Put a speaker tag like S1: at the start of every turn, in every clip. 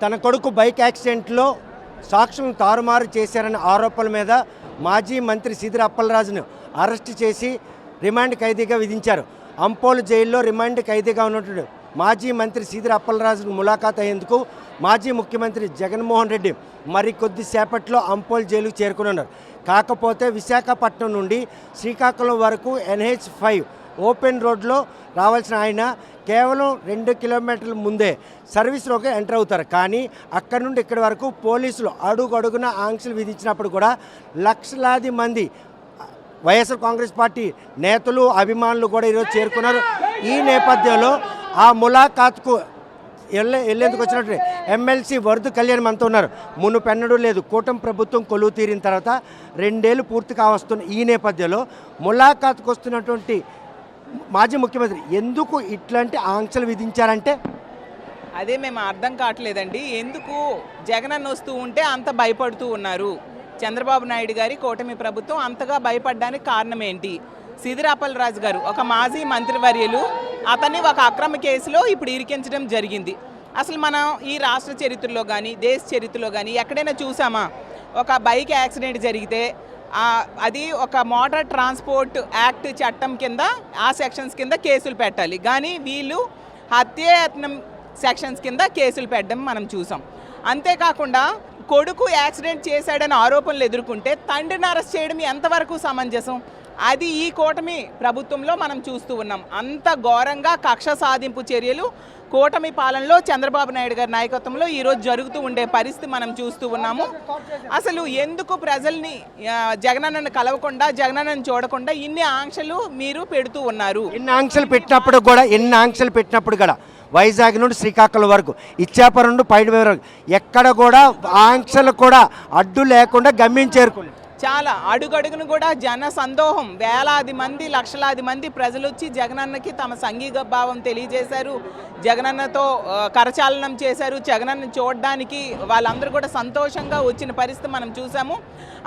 S1: తన కొడుకు బైక్ యాక్సిడెంట్లో సాక్షులను తారుమారు చేశారనే ఆరోపణల మీద మాజీ మంత్రి సీదిరి అప్పలరాజును అరెస్టు చేసి రిమాండ్ ఖైదీగా విధించారు. అంపోలు జైల్లో రిమాండ్ ఖైదీగా ఉన్నటువంటి మాజీ మంత్రి సీదిరి అప్పలరాజును ములాఖాత్ అయ్యేందుకు మాజీ ముఖ్యమంత్రి జగన్మోహన్ రెడ్డి మరికొద్ది సేపట్లో అంపోలు జైలుకు చేరుకున్నారు. కాకపోతే విశాఖపట్నం నుండి శ్రీకాకుళం వరకు NH5 ఓపెన్ రోడ్లో రావాల్సిన ఆయన కేవలం 2 కిలోమీటర్ల ముందే సర్వీస్లోకి ఎంటర్ అవుతారు. కానీ అక్కడి నుండి ఇక్కడి వరకు పోలీసులు అడుగడుగున ఆంక్షలు విధించినప్పుడు కూడా లక్షలాది మంది వైఎస్ఆర్ కాంగ్రెస్ పార్టీ నేతలు అభిమానులు కూడా ఈరోజు చేరుకున్నారు. ఈ నేపథ్యంలో ఆ ములాఖాత్కు వెళ్ళేందుకు వచ్చినట్టు ఎమ్మెల్సీ వరద కళ్యాణ్ మనతో ఉన్నారు. మునుపెన్నడూ లేదు. కూటమి ప్రభుత్వం కొలువు తీరిన తర్వాత 2 ఏళ్ళు పూర్తి కావస్తున్న ఈ నేపథ్యంలో ములాఖాత్కు వస్తున్నటువంటి మాజీ ముఖ్యమంత్రి ఎందుకు ఇట్లాంటి ఆంక్షలు విధించారంటే
S2: అదే మేము అర్థం కావట్లేదండి. ఎందుకు జగనన్న వస్తూ ఉంటే అంత భయపడుతూ ఉన్నారు? చంద్రబాబు నాయుడు గారి కూటమి ప్రభుత్వం అంతగా భయపడడానికి కారణం ఏంటి? సీదిరి అప్పలరాజు గారు ఒక మాజీ మంత్రివర్యులు, అతన్ని ఒక అక్రమ కేసులో ఇప్పుడు ఇరికించడం జరిగింది. అసలు మనం ఈ రాష్ట్ర చరిత్రలో కానీ దేశ చరిత్రలో కానీ ఎక్కడైనా చూసామా? ఒక బైక్ యాక్సిడెంట్ జరిగితే అది ఒక మోటార్ ట్రాన్స్పోర్ట్ యాక్ట్ చట్టం కింద ఆ సెక్షన్స్ కింద కేసులు పెట్టాలి. కానీ వీళ్ళు హత్యాయత్నం సెక్షన్స్ కింద కేసులు పెట్టడం మనం చూసాం. అంతేకాకుండా కొడుకు యాక్సిడెంట్ చేశాడని ఆరోపణలు ఎదుర్కొంటే తండ్రిని అరెస్ట్ చేయడం ఎంతవరకు సమంజసం? అది ఈ కూటమి ప్రభుత్వంలో మనం చూస్తూ ఉన్నాం. అంత ఘోరంగా కక్ష సాధింపు చర్యలు కూటమి పాలనలో చంద్రబాబు నాయుడు గారి నాయకత్వంలో ఈరోజు జరుగుతూ ఉండే పరిస్థితి మనం చూస్తూ ఉన్నాము. అసలు ఎందుకు ప్రజల్ని జగనన్నను కలవకుండా జగనన్నను చూడకుండా ఇన్ని ఆంక్షలు మీరు పెడుతూ ఉన్నారు?
S1: ఎన్ని ఆంక్షలు పెట్టినప్పుడు కూడా వైజాగ్ నుండి శ్రీకాకుళం వరకు, ఇచ్చాపురం నుండి పైడి వరకు ఎక్కడ కూడా ఆంక్షలు కూడా అడ్డు లేకుండా గమ్యం చేరుకున్నారు.
S2: చాలా అడుగడుగును కూడా జన సందోహం, వేలాది మంది లక్షలాది మంది ప్రజలు వచ్చి జగనన్నకి తమ సంఘీభావం భావం తెలియజేశారు. జగనన్నతో కరచాలనం చేశారు. జగనన్న చూడడానికి వాళ్ళందరూ కూడా సంతోషంగా వచ్చిన పరిస్థితి మనం చూసాము.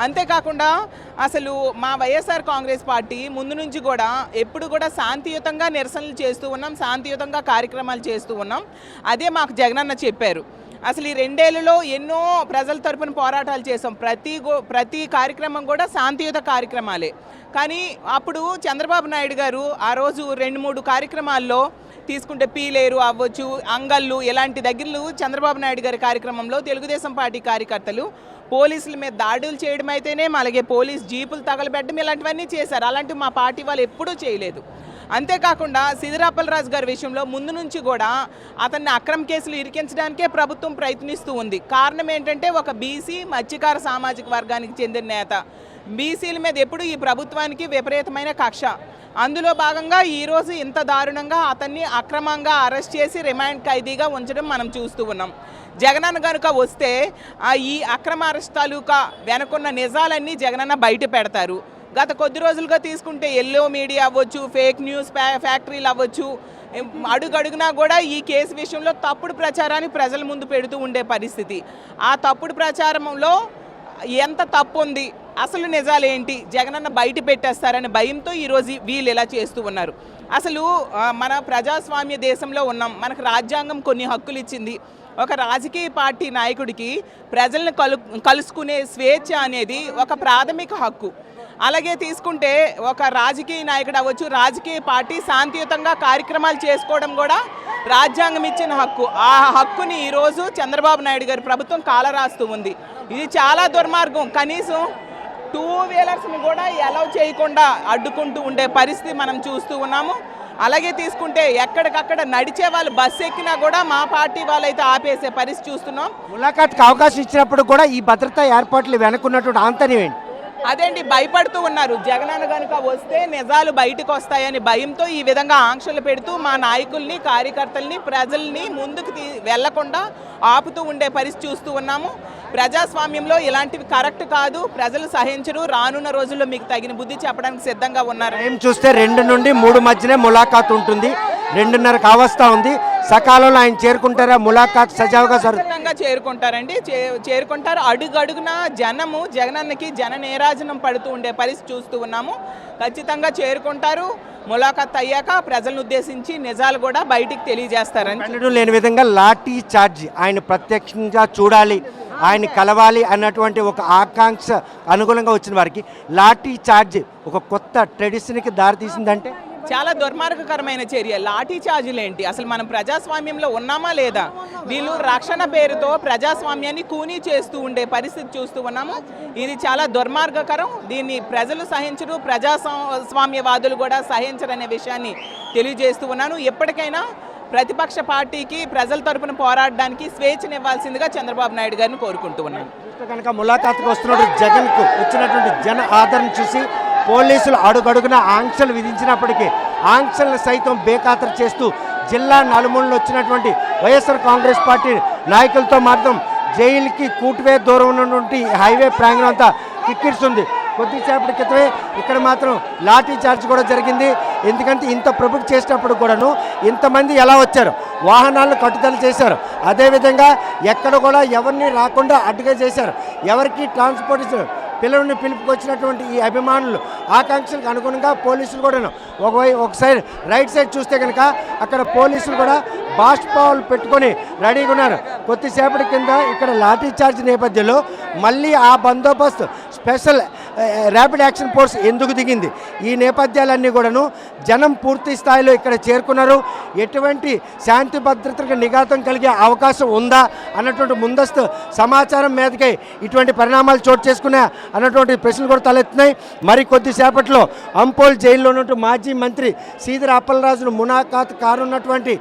S2: అంతేకాకుండా అసలు మా వైఎస్ఆర్ కాంగ్రెస్ పార్టీ ముందు నుంచి కూడా ఎప్పుడు కూడా శాంతియుతంగా నిరసనలు చేస్తూ ఉన్నాం, శాంతియుతంగా కార్యక్రమాలు చేస్తూ ఉన్నాం. అదే మాకు జగనన్న చెప్పారు. అసలు ఈ 2 ఏళ్లలో ఎన్నో ప్రజల తరపున పోరాటాలు చేసాం. ప్రతి కార్యక్రమం కూడా శాంతియుత కార్యక్రమాలే. కానీ అప్పుడు చంద్రబాబు నాయుడు గారు ఆ రోజు 2-3 కార్యక్రమాల్లో తీసుకుంటే పీలేరు అవ్వచ్చు, అంగళ్ళు ఇలాంటి దగ్గరలు చంద్రబాబు నాయుడు గారి కార్యక్రమంలో తెలుగుదేశం పార్టీ కార్యకర్తలు పోలీసుల మీద దాడులు చేయడం అయితేనే, అలాగే పోలీస్ జీపులు తగలబెట్టడం ఇలాంటివన్నీ చేశారు. అలాంటివి మా పార్టీ వాళ్ళు ఎప్పుడూ చేయలేదు. అంతేకాకుండా సీదిరి అప్పలరాజు గారి విషయంలో ముందు నుంచి కూడా అతన్ని అక్రమ కేసులు ఇరికించడానికే ప్రభుత్వం ప్రయత్నిస్తూ ఉంది. కారణం ఏంటంటే ఒక బీసీ మత్స్యకార సామాజిక వర్గానికి చెందిన నేత, బీసీల మీద ఎప్పుడు ఈ ప్రభుత్వానికి విపరీతమైన కక్ష. అందులో భాగంగా ఈరోజు ఇంత దారుణంగా అతన్ని అక్రమంగా అరెస్ట్ చేసి రిమాండ్ ఖైదీగా ఉంచడం మనం చూస్తూ ఉన్నాం. జగనన్న కనుక వస్తే ఈ అక్రమ అరెస్ట్ తాలూకా వెనకున్న నిజాలన్నీ జగనన్న బయట పెడతారు. గత కొద్ది రోజులుగా తీసుకుంటే ఎల్లో మీడియా అవ్వచ్చు, ఫేక్ న్యూస్ ఫ్యాక్టరీలు అవ్వచ్చు, అడుగడుగునా కూడా ఈ కేసు విషయంలో తప్పుడు ప్రచారాన్ని ప్రజల ముందు పెడుతూ ఉండే పరిస్థితి. ఆ తప్పుడు ప్రచారంలో ఎంత తప్పు ఉంది, అసలు నిజాలేంటి జగనన్న బయట పెట్టేస్తారనే భయంతో ఈరోజు వీళ్ళు ఇలా చేస్తూ ఉన్నారు. అసలు మన ప్రజాస్వామ్య దేశంలో ఉన్నాం. మనకు రాజ్యాంగం కొన్ని హక్కులు ఇచ్చింది. ఒక రాజకీయ పార్టీ నాయకుడికి ప్రజలను కలుసుకునే స్వేచ్ఛ అనేది ఒక ప్రాథమిక హక్కు. అలాగే తీసుకుంటే ఒక రాజకీయ నాయకుడు అవ్వచ్చు, రాజకీయ పార్టీ శాంతియుతంగా కార్యక్రమాలు చేసుకోవడం కూడా రాజ్యాంగం ఇచ్చిన హక్కు. ఆ హక్కుని ఈరోజు చంద్రబాబు నాయుడు గారి ప్రభుత్వం కాలరాస్తూ ఉంది. ఇది చాలా దుర్మార్గం. కనీసం 2 వీలర్స్ని కూడా అలౌ చేయకుండా అడ్డుకుంటూ ఉండే పరిస్థితి మనం చూస్తూ ఉన్నాము. అలాగే తీసుకుంటే ఎక్కడికక్కడ నడిచే వాళ్ళు బస్సు ఎక్కినా కూడా మా పార్టీ వాళ్ళైతే ఆపేసే పరిస్థితి చూస్తున్నాం.
S1: ములాఖాత్కి అవకాశం ఇచ్చినప్పుడు కూడా ఈ భద్రతా ఏర్పాట్లు వెనుకున్నటువంటి ఆంతర్యం ఏంటి?
S2: అదేంటి భయపడుతూ ఉన్నారు. జగనన్న కనుక వస్తే నిజాలు బయటకు వస్తాయని భయంతో ఈ విధంగా ఆంక్షలు పెడుతూ మా నాయకుల్ని, కార్యకర్తల్ని, ప్రజల్ని ముందుకు వెళ్లకుండా ఆపుతూ ఉండే పరిస్థితి చూస్తూ ఉన్నాము. ప్రజాస్వామ్యంలో ఇలాంటివి కరెక్ట్ కాదు, ప్రజలు సహించరు. రానున్న రోజుల్లో మీకు తగిన బుద్ధి చెప్పడానికి సిద్ధంగా ఉన్నారు.
S1: చూస్తే 2 నుండి 3 మధ్యనే ములాఖాత్ ఉంటుంది. 2:30 కావస్తా ఉంది. సకాలంలో ఆయన చేరుకుంటారా? ములాఖాత్ సజావుగా
S2: ఖచ్చితంగా చేరుకుంటారండి. చేరుకుంటారు. అడుగడుగున జనము జగనన్నకి జన నీరాజనం పడుతూ ఉండే పరిస్థితి చూస్తూ ఉన్నాము. ఖచ్చితంగా చేరుకుంటారు. ములాఖాత్ అయ్యాక ప్రజలను ఉద్దేశించి నిజాలు కూడా బయటికి తెలియజేస్తారని.
S1: ఎన్నడూ లేని విధంగా లాఠీ చార్జ్, ఆయన ప్రత్యక్షంగా చూడాలి, ఆయన కలవాలి అన్నటువంటి ఒక ఆకాంక్ష అనుగుణంగా వచ్చిన వారికి లాఠీ చార్జ్ ఒక కొత్త ట్రెడిషన్కి దారితీసిందంటే
S2: చాలా దుర్మార్గకరమైన చర్య. లాఠీ ఛార్జీలు ఏంటి? అసలు మనం ప్రజాస్వామ్యంలో ఉన్నామా లేదా? వీళ్ళు రక్షణ పేరుతో ప్రజాస్వామ్యాన్ని కూనీ చేస్తూ ఉండే పరిస్థితి చూస్తూ ఉన్నాము. ఇది చాలా దుర్మార్గకరం. దీన్ని ప్రజలు సహించరు, ప్రజాస్వామ్యవాదులు కూడా సహించరు అనే విషయాన్ని తెలియజేస్తూ ఉన్నాను. ఎప్పటికైనా ప్రతిపక్ష పార్టీకి ప్రజల తరపున పోరాడడానికి స్వేచ్ఛనివ్వాల్సిందిగా చంద్రబాబు నాయుడు గారిని కోరుకుంటూ ఉన్నాను.
S1: కనుక ములాఖాత్కు వస్తున్నటువంటి జగన్కు వచ్చినటువంటి జన ఆదరణ చూసి పోలీసులు అడుగడుగున ఆంక్షలు విధించినప్పటికీ ఆంక్షలను సైతం బేఖాతరు చేస్తూ జిల్లా నలుమూలలో వచ్చినటువంటి వైఎస్ఆర్ కాంగ్రెస్ పార్టీ నాయకులతో మాత్రం జైలుకి కూటువే దూరం ఉన్నటువంటి హైవే ప్రాంగణం అంతా కిక్కిరిస్తుంది. కొద్దిసేపటి క్రితమే ఇక్కడ మాత్రం లాఠీ చార్జ్ కూడా జరిగింది. ఎందుకంటే ఇంత ప్రభుత్వం చేసినప్పుడు కూడాను ఇంతమంది ఎలా వచ్చారు, వాహనాలను కట్టుదల చేశారు. అదేవిధంగా ఎక్కడ కూడా ఎవరిని రాకుండా అడ్డుగా చేశారు. ఎవరికి ట్రాన్స్పోర్టేషన్ పిల్లల్ని పిలుపుకొచ్చినటువంటి ఈ అభిమానులు ఆకాంక్షలకు అనుగుణంగా పోలీసులు కూడా ఒక సైడ్ రైట్ సైడ్ చూస్తే కనుక అక్కడ పోలీసులు కూడా బాష్పాలు పెట్టుకొని రెడీగా ఉన్నారు. కొద్దిసేపటి కింద ఇక్కడ లాఠీ చార్జ్ నేపథ్యంలో మళ్ళీ ఆ బందోబస్తు స్పెషల్ ర్యాపిడ్ యాక్షన్ ఫోర్స్ ఎందుకు దిగింది? ఈ నేపథ్యాలన్నీ కూడాను జనం పూర్తి స్థాయిలో ఇక్కడ చేరుకున్నారు. ఎటువంటి శాంతి భద్రతలకు నిఘాతం కలిగే అవకాశం ఉందా అన్నటువంటి ముందస్తు సమాచారం మీదకే ఇటువంటి పరిణామాలు చోటు చేసుకున్నా అన్నటువంటి ప్రశ్నలు కూడా తలెత్తున్నాయి. మరి కొద్దిసేపట్లో అంపోల్ జైల్లో ఉన్నటువంటి మాజీ మంత్రి సీదిర అప్పలరాజును ములాఖాత్ కానున్నటువంటి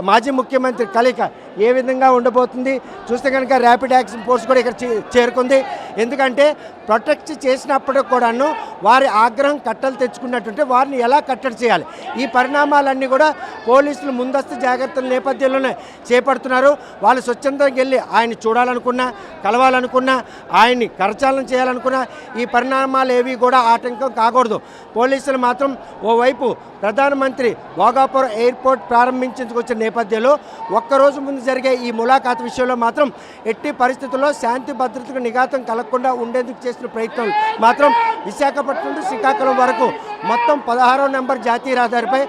S1: మాజీ ముఖ్యమంత్రి కలయిక ఏ విధంగా ఉండబోతుంది చూస్తే కనుక ర్యాపిడ్ యాక్షన్ ఫోర్స్ కూడా ఇక్కడ చేరుకుంది. ఎందుకంటే ప్రొటెక్ట్ చేసినప్పుడు కూడాను వారి ఆగ్రహం కట్టలు తెచ్చుకున్నట్టుంటే వారిని ఎలా కట్టడి చేయాలి, ఈ పరిణామాలన్నీ కూడా పోలీసులు ముందస్తు జాగ్రత్తల నేపథ్యంలోనే చేపడుతున్నారు. వాళ్ళు స్వచ్ఛందంగా వెళ్ళి ఆయన చూడాలనుకున్నా, కలవాలనుకున్నా, ఆయన్ని కరచాలనం చేయాలనుకున్నా ఈ పరిణామాలు ఏవి కూడా ఆటంకం కాకూడదు. పోలీసులు మాత్రం ఓవైపు ప్రధానమంత్రి భోగాపురం ఎయిర్పోర్ట్ ప్రారంభించుకొచ్చిన నేపథ్యంలో ఒక్కరోజు ముందు జరిగే ఈ ములాఖాత్ విషయంలో మాత్రం ఎట్టి పరిస్థితుల్లో శాంతి భద్రతకు నిఘాతం కలగకుండా ఉండేందుకు చేసిన ప్రయత్నం మాత్రం విశాఖపట్నం నుండి శ్రీకాకుళం వరకు మొత్తం 16వ నెంబర్ జాతీయ రహదారిపై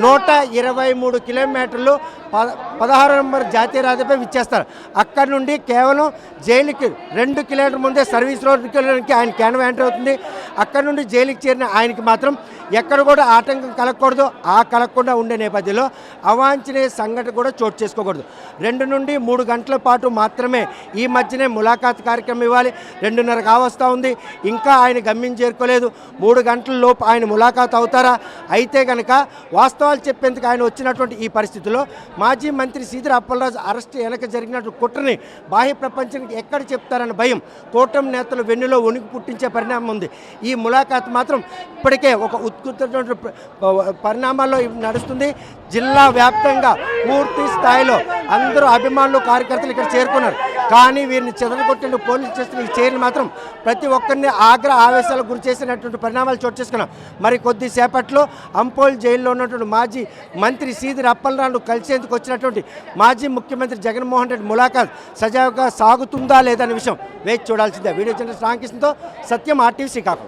S1: 123 కిలోమీటర్లు 16వ నెంబర్ జాతీయ రహదారిపై విచ్చేస్తారు. అక్కడి నుండి కేవలం జైలుకి 2 కిలోమీటర్ ముందే సర్వీస్ రోడ్కి ఆయన క్యాన్వా ఎంటర్ అవుతుంది. అక్కడి నుండి జైలుకి చేరిన ఆయనకి మాత్రం ఎక్కడ కూడా ఆటంకం కలగకూడదు. ఆ కలగకుండా ఉండే నేపథ్యంలో అవాంఛనీయ సంఘటన కూడా చోటు చేసుకోకూడదు. 2 నుండి 3 గంటల పాటు మాత్రమే ఈ మధ్యనే ములాఖాత్ కార్యక్రమం ఇవ్వాలి. 2:30 కావస్తా ఉంది, ఇంకా ఆయన గమ్యం చేరుకోలేదు. 3 గంటల లోపు ఆయన ములాఖాత్ అవుతారా? అయితే కనుక వాస్తవాలు చెప్పేందుకు ఆయన వచ్చినటువంటి ఈ పరిస్థితుల్లో మాజీ మంత్రి సీదిర అప్పలరాజు అరెస్ట్ వెనక జరిగినట్టు కుట్రని బాహ్య ప్రపంచానికి ఎక్కడ చెప్తారన్న భయం కూటమి నేతలు వెన్నులో వణుకు పుట్టించే పరిణామం ఉంది. ఈ ములాఖాత్ మాత్రం ఇప్పటికే ఒక ఉత్కృష్టమైన పరిణామాల్లో నడుస్తుంది. జిల్లా వ్యాప్తంగా పూర్తి స్థాయిలో అందరూ అభిమానులు, కార్యకర్తలు ఇక్కడ చేరుకున్నారు. కానీ వీరిని చెదరగొట్టిన పోలీసులు చేస్తున్న ఈ చర్యలు మాత్రం ప్రతి ఒక్కరిని ఆవేశాలకు గురి చేసినటువంటి పరిణామాలు చోటు చేసుకున్నాం. మరి కొద్దిసేపట్లో అంపోల్ జైల్లో ఉన్నటువంటి మాజీ మంత్రి సీదిర అప్పలరాజును కలిసేందుకు వచ్చినటువంటి మాజీ ముఖ్యమంత్రి జగన్మోహన్ రెడ్డి ములాఖాత్ సజావుగా సాగుతుందా లేదనే విషయం వేచి చూడాల్సిందే. వీడియో జర్నలిస్ట్ రామకృష్ణతో సత్యం, RTV శ్రీకాకుళం.